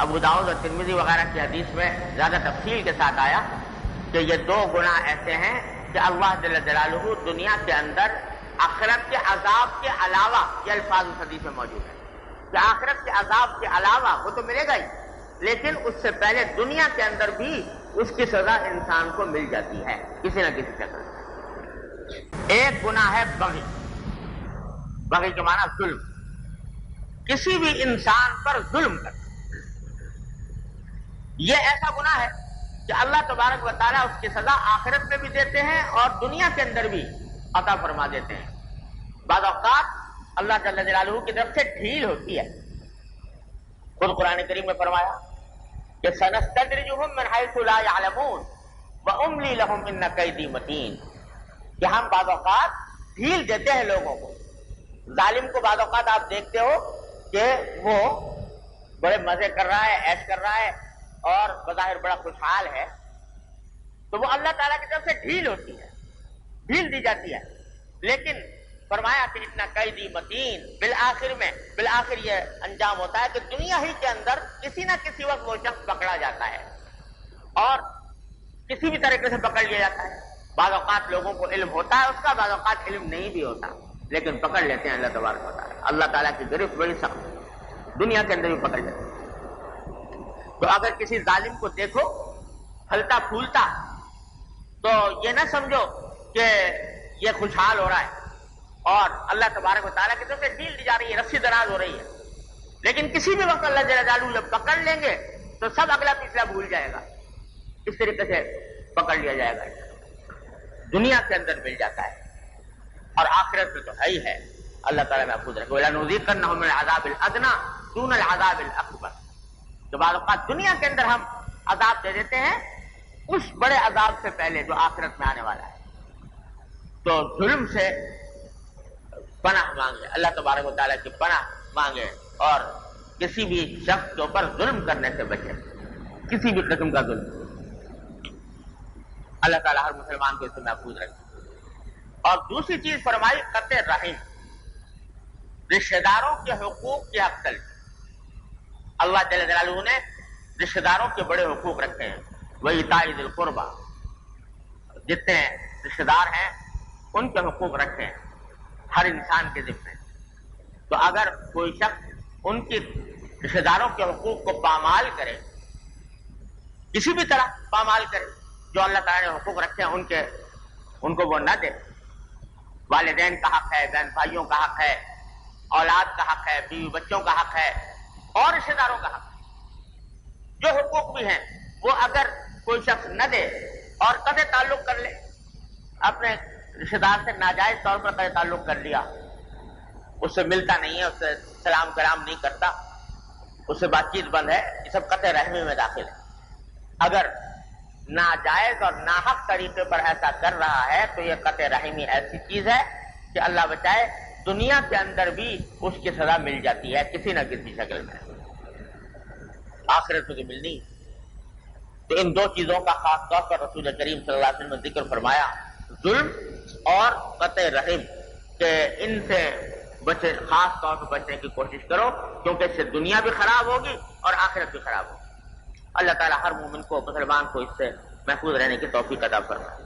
ابو داؤد اور ترمذی وغیرہ کی حدیث میں زیادہ تفصیل کے ساتھ آیا کہ یہ دو گناہ ایسے ہیں کہ اللہ جل جلالہ دنیا کے اندر آخرت کے عذاب کے علاوہ، یہ الفاظ اس حدیث میں موجود ہے کہ آخرت کے عذاب کے علاوہ وہ تو ملے گا ہی، لیکن اس سے پہلے دنیا کے اندر بھی اس کی سزا انسان کو مل جاتی ہے کسی نہ کسی شکل میں۔ ایک گناہ ہے بغی، بغی کے معنی ظلم، کسی بھی انسان پر ظلم کرنا۔ یہ ایسا گناہ ہے کہ اللہ تبارک و تعالیٰ اس کی سزا آخرت میں بھی دیتے ہیں اور دنیا کے اندر بھی عطا فرما دیتے ہیں۔ بعض اوقات اللہ جل جلالہ کی طرف سے ڈھیل ہوتی ہے، خود قرآن کریم میں فرمایا کہ سنستدرجهم من حيث لا يعلمون واملی لهم ان کیدی متین، کہ ہم بعض اوقات ڈھیل دیتے ہیں لوگوں کو۔ ظالم کو بعض اوقات آپ دیکھتے ہو کہ وہ بڑے مزے کر رہا ہے، عیش کر رہا ہے اور بظاہر بڑا خوشحال ہے، تو وہ اللہ تعالیٰ کی طرف سے ڈھیل ہوتی ہے، ڈھیل دی جاتی ہے، لیکن فرمایا کہ اتنا قیدی متین، بالآخر یہ انجام ہوتا ہے کہ دنیا ہی کے اندر کسی نہ کسی وقت وہ شخص پکڑا جاتا ہے اور کسی بھی طریقے سے پکڑ لیا جاتا ہے۔ بعض اوقات لوگوں کو علم ہوتا ہے اس کا، بعض اوقات علم نہیں بھی ہوتا، لیکن پکڑ لیتے ہیں اللہ تبارک و تعالیٰ۔ اللہ تعالیٰ کی گرفت بڑی سخت ہے، دنیا کے اندر بھی پکڑ لیتے ہیں۔ تو اگر کسی ظالم کو دیکھو پھلتا پھولتا تو یہ نہ سمجھو کہ یہ خوشحال ہو رہا ہے اور اللہ تبارک و تعالیٰ کی طرف سے ڈھیل دی جا رہی ہے، رسی دراز ہو رہی ہے، لیکن کسی بھی وقت اللہ جل جلالہ جب پکڑ لیں گے تو سب اگلا پچھلا بھول جائے گا، اس طریقے سے پکڑ لیا جائے گا۔ دنیا کے اندر مل جاتا ہے اور آخرت میں تو ہے ہی ہے، اللہ تعالیٰ محفوظ رکھے۔ وَلَنُذِيقَنَّهُم مِّنَ الْعَذَابِ الْأَدْنَىٰ دُونَ الْعَذَابِ الْأَكْبَرِ، تو بعض اوقات دنیا کے اندر ہم عذاب دے دیتے ہیں اس بڑے عذاب سے پہلے جو آخرت میں آنے والا ہے۔ تو ظلم سے پناہ مانگے، اللہ تبارک و تعالیٰ کی پناہ مانگے اور کسی بھی شخص کے اوپر ظلم کرنے سے بچے، کسی بھی قسم کا ظلم۔ اللہ تعالیٰ ہر مسلمان کو اس سے محفوظ رکھے۔ اور دوسری چیز فرمائی قطع رحم، رشتہ داروں کے حقوق کی حق تلفی۔ اللہ جل جلالہ نے رشتہ داروں کے بڑے حقوق رکھے ہیں، وَإِيتَاءِ ذِي الْقُرْبَىٰ، جتنے رشتہ دار ہیں ان کے حقوق رکھے ہیں ہر انسان کے ذمہ۔ تو اگر کوئی شخص ان کی رشتہ داروں کے حقوق کو پامال کرے، کسی بھی طرح پامال کرے، جو اللہ تعالیٰ نے حقوق رکھے ہیں ان کو وہ نہ دے، والدین کا حق ہے، بہن بھائیوں کا حق ہے، اولاد کا حق ہے، بیوی بچوں کا حق ہے اور رشتہ داروں کا حق ہے، جو حقوق بھی ہیں وہ اگر کوئی شخص نہ دے اور قطع تعلق کر لے، اپنے رشتہ دار سے ناجائز طور پر قطع تعلق کر لیا، اس سے ملتا نہیں ہے، اس سے سلام کلام نہیں کرتا، اس سے بات چیت بند ہے، یہ سب قطع رحمی میں داخل ہے۔ اگر ناجائز اور ناحق طریقے پر ایسا کر رہا ہے تو یہ قطع رحمی ایسی چیز ہے کہ اللہ بچائے دنیا کے اندر بھی اس کی سزا مل جاتی ہے کسی نہ کسی شکل میں، آخرت میں تو ملنی۔ تو ان دو چیزوں کا خاص طور پر رسول کریم صلی اللہ علیہ وسلم نے ذکر فرمایا، ظلم اور قطع رحم، کہ ان سے بچے، خاص طور پر بچنے کی کوشش کرو، کیونکہ اس سے دنیا بھی خراب ہوگی اور آخرت بھی خراب ہوگی۔ اللہ تعالیٰ ہر مومن کو، مسلمان کو اس سے محفوظ رہنے کی توفیق عطا فرمائے۔